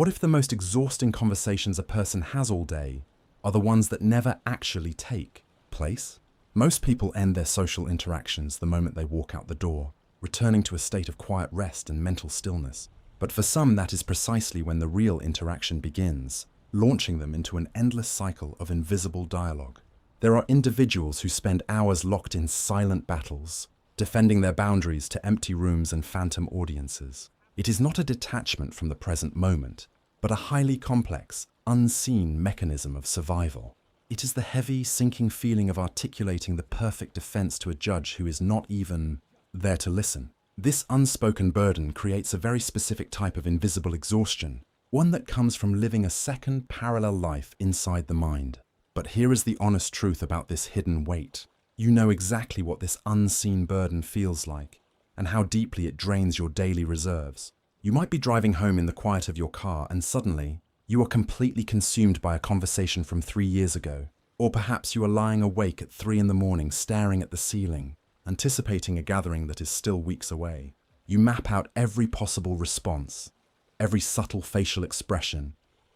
What if the most exhausting conversations a person has all day are the ones that never actually take place? Most people end their social interactions the moment they walk out the door, returning to a state of quiet rest and mental stillness. But for some, that is precisely when the real interaction begins, launching them into an endless cycle of invisible dialogue. There are individuals who spend hours locked in silent battles, defending their boundaries to empty rooms and phantom audiences. It is not a detachment from the present moment, but a highly complex, unseen mechanism of survival. It is the heavy, sinking feeling of articulating the perfect defense to a judge who is not even there to listen. This unspoken burden creates a very specific type of invisible exhaustion, one that comes from living a second parallel life inside the mind. But here is the honest truth about this hidden weight. You know exactly what this unseen burden feels like, and how deeply it drains your daily reserves. You might be driving home in the quiet of your car and suddenly, you are completely consumed by a conversation from 3 years ago. Or perhaps you are lying awake at 3 in the morning staring at the ceiling, anticipating a gathering that is still weeks away. You map out every possible response, every subtle facial expression,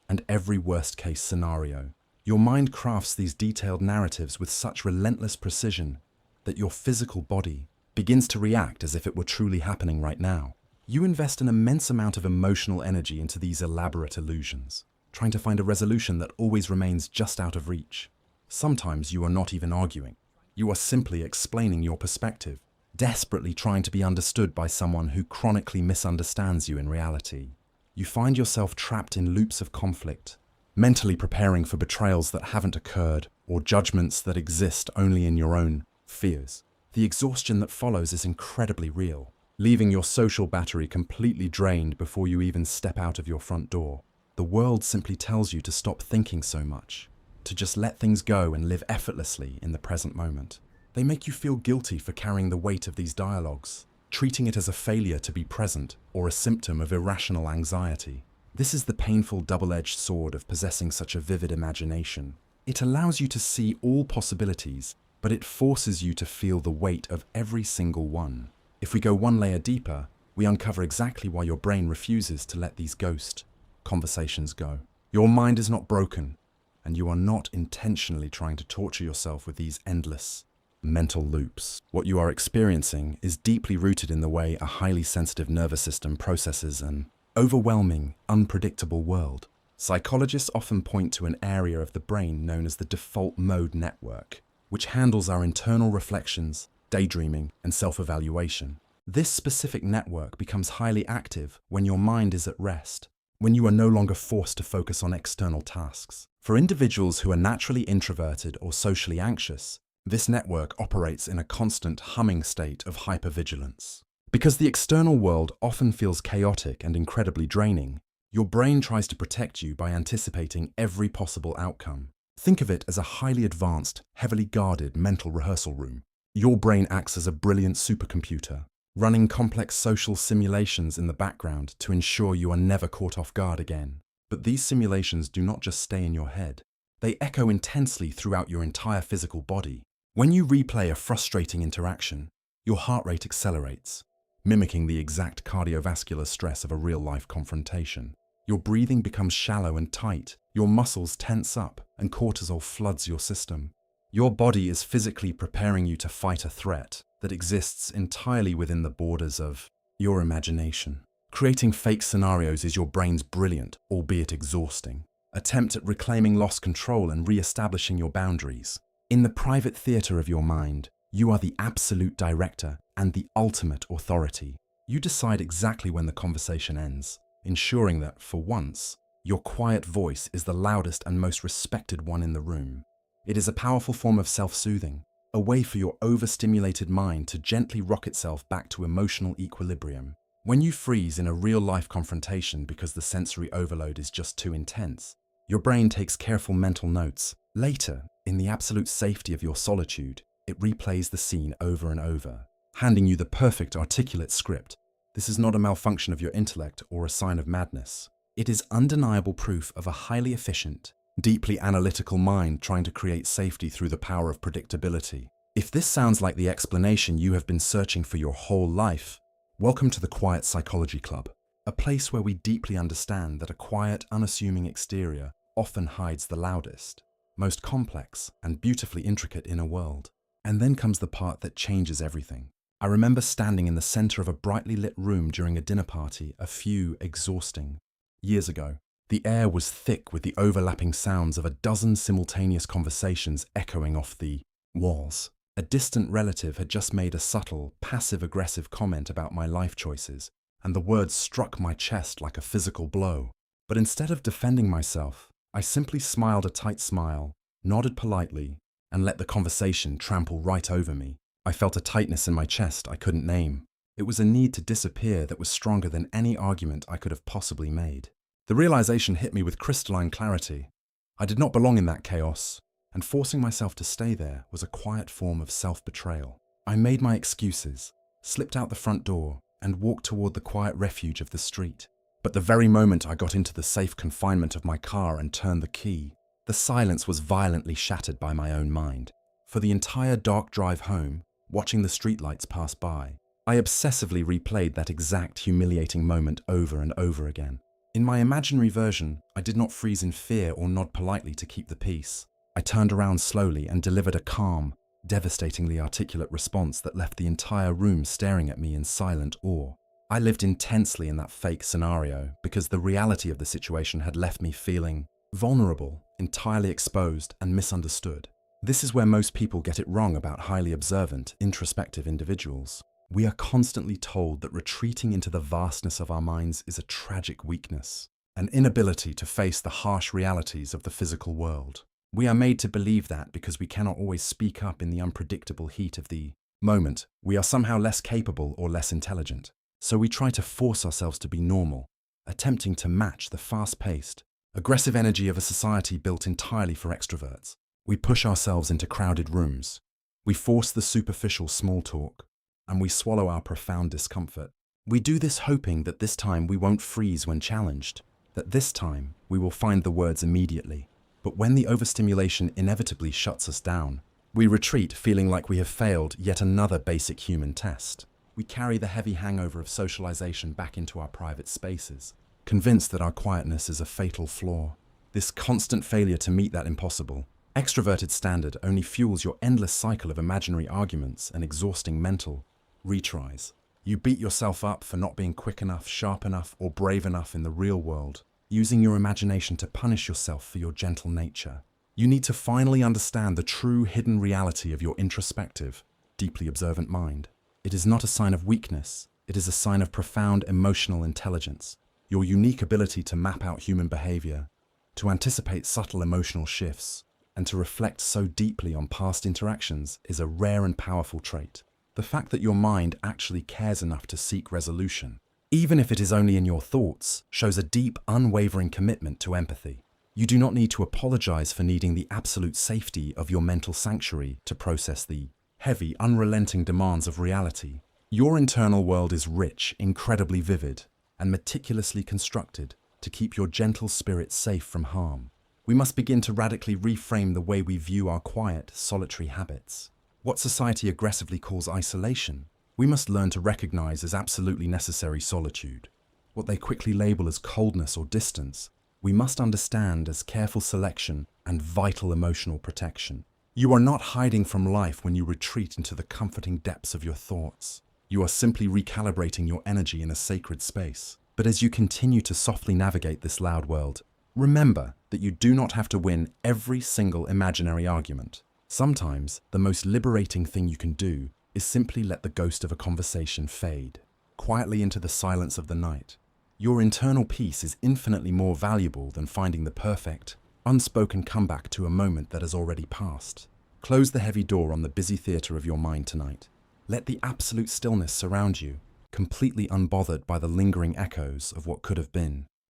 and every worst-case scenario. Your mind crafts these detailed narratives with such relentless precision that your physical body begins to react as if it were truly happening right now. You invest an immense amount of emotional energy into these elaborate illusions, trying to find a resolution that always remains just out of reach. Sometimes you are not even arguing. You are simply explaining your perspective, desperately trying to be understood by someone who chronically misunderstands you in reality. You find yourself trapped in loops of conflict, mentally preparing for betrayals that haven't occurred or judgments that exist only in your own fears. The exhaustion that follows is incredibly real, leaving your social battery completely drained before you even step out of your front door. The world simply tells you to stop thinking so much, to just let things go and live effortlessly in the present moment. They make you feel guilty for carrying the weight of these dialogues, treating it as a failure to be present or a symptom of irrational anxiety. This is the painful double-edged sword of possessing such a vivid imagination. It allows you to see all possibilities, but it forces you to feel the weight of every single one. If we go one layer deeper, we uncover exactly why your brain refuses to let these ghost conversations go. Your mind is not broken, and you are not intentionally trying to torture yourself with these endless mental loops. What you are experiencing is deeply rooted in the way a highly sensitive nervous system processes an overwhelming, unpredictable world. Psychologists often point to an area of the brain known as the default mode network, which handles our internal reflections, daydreaming, and self-evaluation. This specific network becomes highly active when your mind is at rest, when you are no longer forced to focus on external tasks. For individuals who are naturally introverted or socially anxious, this network operates in a constant humming state of hypervigilance. Because the external world often feels chaotic and incredibly draining, your brain tries to protect you by anticipating every possible outcome. Think of it as a highly advanced, heavily guarded mental rehearsal room. Your brain acts as a brilliant supercomputer, running complex social simulations in the background to ensure you are never caught off guard again. But these simulations do not just stay in your head. They echo intensely throughout your entire physical body. When you replay a frustrating interaction, your heart rate accelerates, mimicking the exact cardiovascular stress of a real-life confrontation. Your breathing becomes shallow and tight, your muscles tense up, and cortisol floods your system. Your body is physically preparing you to fight a threat that exists entirely within the borders of your imagination. Creating fake scenarios is your brain's brilliant, albeit exhausting, attempt at reclaiming lost control and re-establishing your boundaries. In the private theater of your mind, you are the absolute director and the ultimate authority. You decide exactly when the conversation ends, ensuring that, for once, your quiet voice is the loudest and most respected one in the room. It is a powerful form of self-soothing, a way for your overstimulated mind to gently rock itself back to emotional equilibrium. When you freeze in a real-life confrontation because the sensory overload is just too intense, your brain takes careful mental notes. Later, in the absolute safety of your solitude, it replays the scene over and over, handing you the perfect articulate script. This is not a malfunction of your intellect or a sign of madness. It is undeniable proof of a highly efficient, deeply analytical mind trying to create safety through the power of predictability. If this sounds like the explanation you have been searching for your whole life, welcome to the Quiet Psychology Club. a place where we deeply understand that a quiet, unassuming exterior often hides the loudest, most complex, and beautifully intricate inner world. And then comes the part that changes everything. I remember standing in the center of a brightly lit room during a dinner party a few exhausting years ago. The air was thick with the overlapping sounds of a dozen simultaneous conversations echoing off the walls. A distant relative had just made a subtle, passive-aggressive comment about my life choices, and the words struck my chest like a physical blow. But instead of defending myself, I simply smiled a tight smile, nodded politely, and let the conversation trample right over me. I felt a tightness in my chest I couldn't name. It was a need to disappear that was stronger than any argument I could have possibly made. The realization hit me with crystalline clarity. I did not belong in that chaos, and forcing myself to stay there was a quiet form of self-betrayal. I made my excuses, slipped out the front door, and walked toward the quiet refuge of the street. But the very moment I got into the safe confinement of my car and turned the key, the silence was violently shattered by my own mind. For the entire dark drive home, watching the streetlights pass by, I obsessively replayed that exact humiliating moment over and over again. In my imaginary version, I did not freeze in fear or nod politely to keep the peace. I turned around slowly and delivered a calm, devastatingly articulate response that left the entire room staring at me in silent awe. I lived intensely in that fake scenario because the reality of the situation had left me feeling vulnerable, entirely exposed, and misunderstood. This is where most people get it wrong about highly observant, introspective individuals. We are constantly told that retreating into the vastness of our minds is a tragic weakness, an inability to face the harsh realities of the physical world. We are made to believe that because we cannot always speak up in the unpredictable heat of the moment, we are somehow less capable or less intelligent. So we try to force ourselves to be normal, attempting to match the fast-paced, aggressive energy of a society built entirely for extroverts. We push ourselves into crowded rooms. We force the superficial small talk, and we swallow our profound discomfort. We do this hoping that this time we won't freeze when challenged, that this time we will find the words immediately. But when the overstimulation inevitably shuts us down, we retreat feeling like we have failed yet another basic human test. We carry the heavy hangover of socialization back into our private spaces, convinced that our quietness is a fatal flaw. This constant failure to meet that impossible, extroverted standard only fuels your endless cycle of imaginary arguments and exhausting mental retries. You beat yourself up for not being quick enough, sharp enough, or brave enough in the real world, using your imagination to punish yourself for your gentle nature. You need to finally understand the true hidden reality of your introspective, deeply observant mind. It is not a sign of weakness, it is a sign of profound emotional intelligence. Your unique ability to map out human behavior, to anticipate subtle emotional shifts, and to reflect so deeply on past interactions is a rare and powerful trait. The fact that your mind actually cares enough to seek resolution, even if it is only in your thoughts, shows a deep, unwavering commitment to empathy. You do not need to apologize for needing the absolute safety of your mental sanctuary to process the heavy, unrelenting demands of reality. Your internal world is rich, incredibly vivid, and meticulously constructed to keep your gentle spirit safe from harm. We must begin to radically reframe the way we view our quiet, solitary habits. What society aggressively calls isolation, we must learn to recognize as absolutely necessary solitude. What they quickly label as coldness or distance, we must understand as careful selection and vital emotional protection. You are not hiding from life when you retreat into the comforting depths of your thoughts. You are simply recalibrating your energy in a sacred space. But as you continue to softly navigate this loud world, remember that you do not have to win every single imaginary argument. Sometimes, the most liberating thing you can do is simply let the ghost of a conversation fade quietly into the silence of the night. Your internal peace is infinitely more valuable than finding the perfect, unspoken comeback to a moment that has already passed. Close the heavy door on the busy theater of your mind tonight. Let the absolute stillness surround you, completely unbothered by the lingering echoes of what could have been.